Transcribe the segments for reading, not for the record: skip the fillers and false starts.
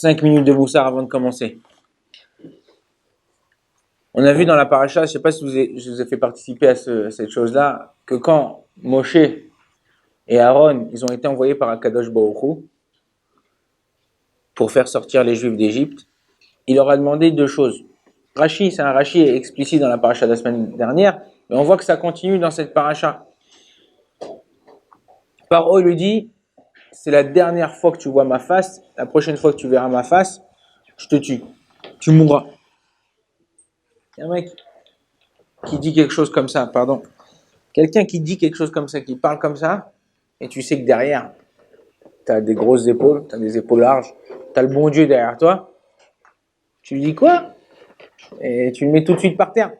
5 minutes de Moussard avant de commencer. On a vu dans la paracha, je ne sais pas si je vous ai fait participer à cette chose-là, que quand Moshe et Aaron, ils ont été envoyés par Akadosh Baruch Hu pour faire sortir les Juifs d'Égypte, il leur a demandé deux choses. C'est un Rashi explicite dans la paracha de la semaine dernière, mais on voit que ça continue dans cette paracha. Paro lui dit, c'est la dernière fois que tu vois ma face, la prochaine fois que tu verras ma face, je te tue, tu mourras. Il y a un mec qui dit quelque chose comme ça, pardon. Quelqu'un qui dit quelque chose comme ça, qui parle comme ça, et tu sais que derrière, tu as des grosses épaules, tu as des épaules larges, tu as le bon Dieu derrière toi, tu lui dis quoi? Et tu le mets tout de suite par terre.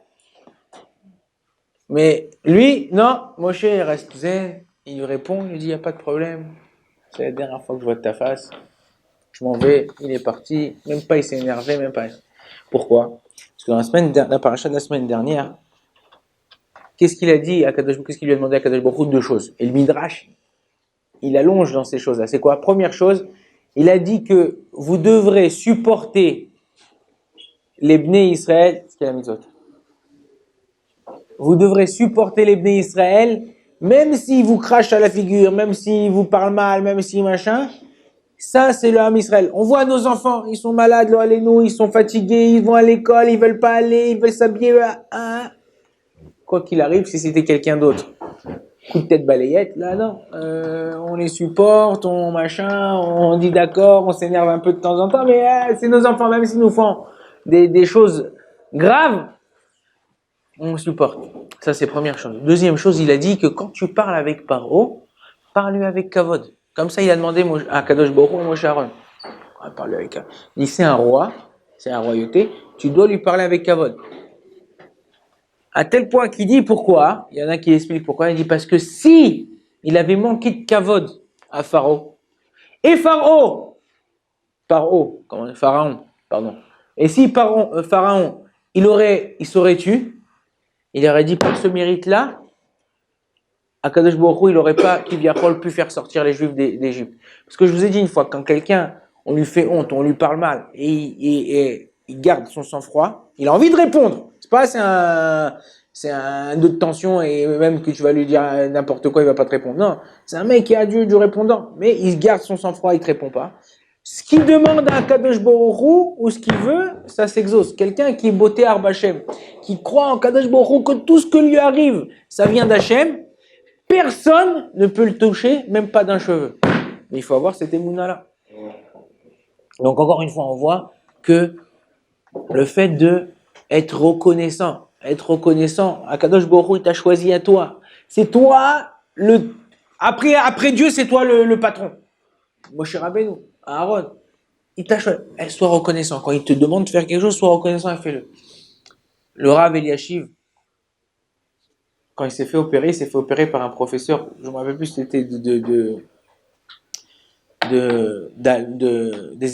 Mais lui, non, Moshe, il reste zen, il lui répond, il lui dit, il n'y a pas de problème, c'est la dernière fois que je vois de ta face, je m'en vais, il est parti, même pas il s'est énervé, même pas. Pourquoi? Parce que dans la paracha de la semaine dernière, qu'est-ce qu'il a dit à Kadosh, qu'est-ce qu'il lui a demandé à Kadosh Baruch Hu? Deux choses. Et le Midrash, il allonge dans ces choses-là. C'est quoi? Première chose, il a dit que vous devrez supporter les Bnei Israël. C'est la mitzvot. Vous devrez supporter les Bnei Israël, même s'ils vous crachent à la figure, même s'ils vous parlent mal, même si machin. Ça, c'est le Ham Israël. On voit nos enfants, ils sont malades, ils sont fatigués, ils vont à l'école, ils veulent pas aller, ils veulent s'habiller. Quoi qu'il arrive, si c'était quelqu'un d'autre, coup de tête balayette, là non, on les supporte, on machin, on dit d'accord, on s'énerve un peu de temps en temps, mais c'est nos enfants, même s'ils nous font des choses graves, on supporte. Ça, c'est première chose. Deuxième chose, il a dit que quand tu parles avec Paro, parle-lui avec Kavod. Comme ça, il a demandé à Kadosh Baruch Hu, Moshe Aaron. Parle-lui avec Kavod. Il dit, c'est un roi, c'est la royauté, tu dois lui parler avec Kavod. À tel point qu'il dit pourquoi, il y en a qui expliquent pourquoi, il dit parce que si il avait manqué de Kavod à Pharaon, et Pharaon, pardon, et si Pharaon, il s'aurait tu, il aurait dit pour ce mérite-là, Akadosh Baruch Hu, il n'aurait pas, Kivyachol, pu faire sortir les Juifs d'Égypte. Parce que je vous ai dit une fois, quand quelqu'un, on lui fait honte, on lui parle mal, et il garde son sang-froid, il a envie de répondre. C'est un nœud de tension, et même que tu vas lui dire n'importe quoi, il va pas te répondre. Non, c'est un mec qui a du répondant, mais il garde son sang-froid, il te répond pas. Ce qu'il demande à Kadosh Baruch Hu, ou ce qu'il veut, ça s'exauce. Quelqu'un qui est beauté Arba Hashem, qui croit en Kadosh Baruch Hu, que tout ce que lui arrive, ça vient d'Hachem, personne ne peut le toucher, même pas d'un cheveu. Mais il faut avoir cette émouna-là. Donc encore une fois, on voit que le fait de être reconnaissant, Akadosh Baruch Hu, il t'a choisi à toi. C'est toi après Dieu, c'est toi le patron. Moshe Rabbeinu, Aaron, il t'a choisi. Sois reconnaissant. Quand il te demande de faire quelque chose, sois reconnaissant et fais-le. Le Rav Eliashiv, quand il s'est fait opérer par un professeur, je ne me rappelle plus si c'était des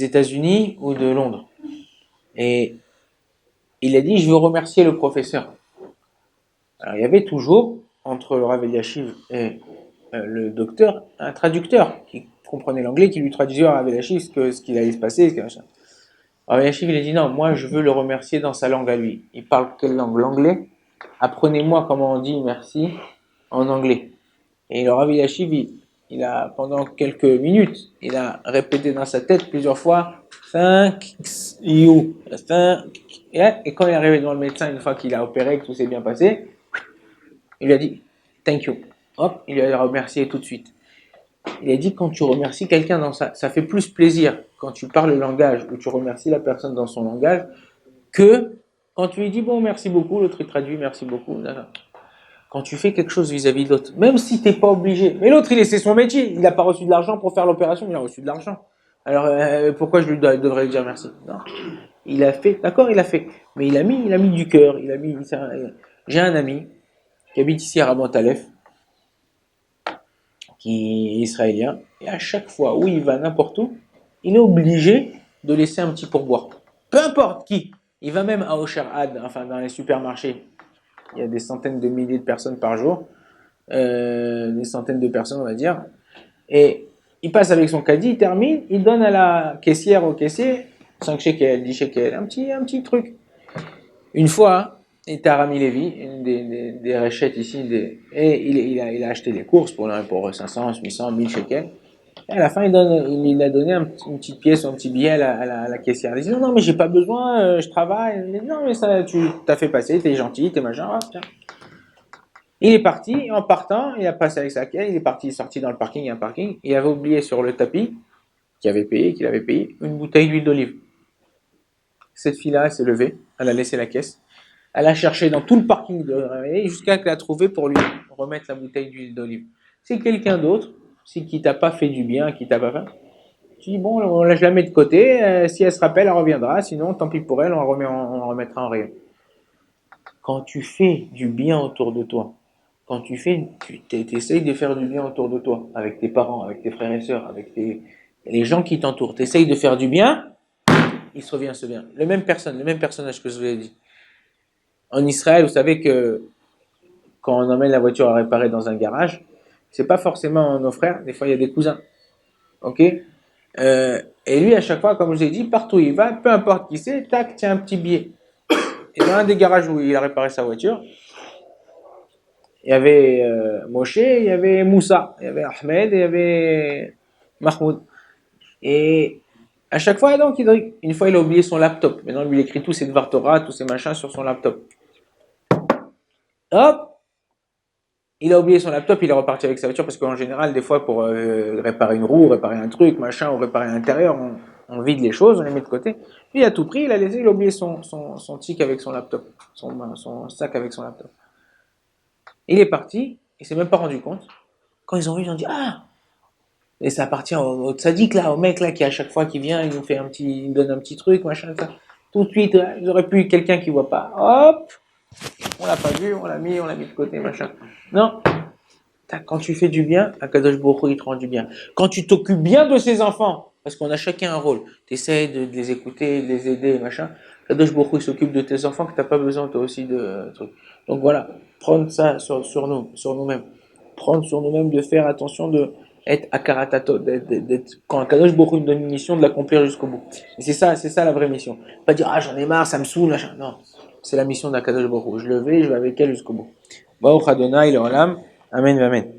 États-Unis ou de Londres. Et il a dit, je veux remercier le professeur. Alors, il y avait toujours, entre le Rav Eliashiv et le docteur, un traducteur qui comprenait l'anglais, qui lui traduisait au Rav Eliashiv ce qu'il allait se passer. Rav Eliashiv, il a dit, non, moi, je veux le remercier dans sa langue à lui. Il parle quelle langue? L'anglais. Apprenez-moi comment on dit merci en anglais. Et le Rav Eliashiv, il a, pendant quelques minutes, il a répété dans sa tête plusieurs fois thank you. Et quand il est arrivé devant le médecin, une fois qu'il a opéré, que tout s'est bien passé, il lui a dit thank you. Hop, il lui a remercié tout de suite. Il a dit quand tu remercies quelqu'un ça fait plus plaisir quand tu parles le langage ou tu remercies la personne dans son langage que quand tu lui dis bon merci beaucoup, l'autre il traduit merci beaucoup. Quand tu fais quelque chose vis-à-vis de l'autre, même si t'es pas obligé, mais l'autre c'est son métier, il n'a pas reçu de l'argent pour faire l'opération, il a reçu de l'argent. Alors pourquoi je devrais lui dire merci? Non, il a fait, d'accord, il a fait, mais il a mis du cœur, j'ai un ami qui habite ici à Ramat Aleph, qui est israélien, et à chaque fois où il va n'importe où, il est obligé de laisser un petit pourboire. Peu importe qui, il va même à Osher Ad, enfin dans les supermarchés. Il y a des centaines de milliers de personnes par jour, des centaines de personnes on va dire, et il passe avec son caddie, il termine, il donne à la caissière, au caissier, 5 shekels, 10 shekels, un petit truc. Une fois, il était à Rami Lévi, une des réchettes ici, et il a acheté des courses pour 500, 800, 1000 shekels. Et à la fin, il a donné une petite pièce, un petit billet à la caissière. Il dit non, non, mais j'ai pas besoin, je travaille. Il dit, non, mais ça, tu t'as fait passer, t'es gentil, t'es machin, ah, tiens. Il est parti, et en partant, il a passé avec sa caisse, il est parti, il est sorti dans le parking, il y a un parking, il avait oublié sur le tapis, qu'il avait payé, une bouteille d'huile d'olive. Cette fille-là, elle s'est levée, elle a laissé la caisse, elle a cherché dans tout le parking de réveiller jusqu'à qu'elle a trouvé pour lui remettre la bouteille d'huile d'olive. C'est quelqu'un d'autre, c'est qui t'a pas fait du bien, qui t'a pas fait. Tu dis bon, je la mets de côté, si elle se rappelle, elle reviendra, sinon tant pis pour elle, on remettra en rayon. Quand tu fais du bien autour de toi, quand tu essayes de faire du bien autour de toi, avec tes parents, avec tes frères et sœurs, avec les gens qui t'entourent, tu essayes de faire du bien, il se revient ce bien. Le même personnage que je vous ai dit. En Israël, vous savez que quand on emmène la voiture à réparer dans un garage, c'est pas forcément nos frères, des fois il y a des cousins. Ok? Et lui, à chaque fois, comme je vous ai dit, partout où il va, peu importe qui c'est, tac, tiens un petit billet. Et dans un des garages où il a réparé sa voiture, il y avait Moshe, il y avait Moussa, il y avait Ahmed, et il y avait Mahmoud. Et à chaque fois, donc, une fois, il a oublié son laptop. Maintenant, lui, il écrit tous ses Dvar Torah, tous ses machins sur son laptop. Hop, il a oublié son laptop, il est reparti avec sa voiture parce qu'en général, des fois, pour réparer une roue, réparer un truc, machin, ou réparer l'intérieur, on vide les choses, on les met de côté. Lui, il a tout pris, il a oublié son tic avec son laptop, son sac avec son laptop. Il est parti, il s'est même pas rendu compte. Quand ils ont vu, ils ont dit ah, et ça appartient au tzaddik là, au mec là qui à chaque fois qui vient, il nous fait il donne un petit truc, machin, ça. Tout de suite, ils auraient pu quelqu'un qui voit pas, hop, on l'a pas vu, on l'a mis de côté, machin. Non, quand tu fais du bien, Akadosh Baruch Hu, il te rend du bien. Quand tu t'occupes bien de ses enfants, parce qu'on a chacun un rôle, tu essaies de les écouter, de les aider, machin. Akadosh Baruch Hu, il s'occupe de tes enfants que t'as pas besoin toi aussi de trucs. Donc voilà, prendre ça sur nous-mêmes. Prendre sur nous-mêmes de faire attention de être akaratato, quand Akadosh Baruch Hu nous donne une mission, de l'accomplir jusqu'au bout. Et c'est ça la vraie mission. Pas dire, ah j'en ai marre, ça me saoule, machin. Non, c'est la mission d'Akadosh Baruch Hu. Je le vais avec elle jusqu'au bout. Baruch Adonai, le Olam. Amen, amen.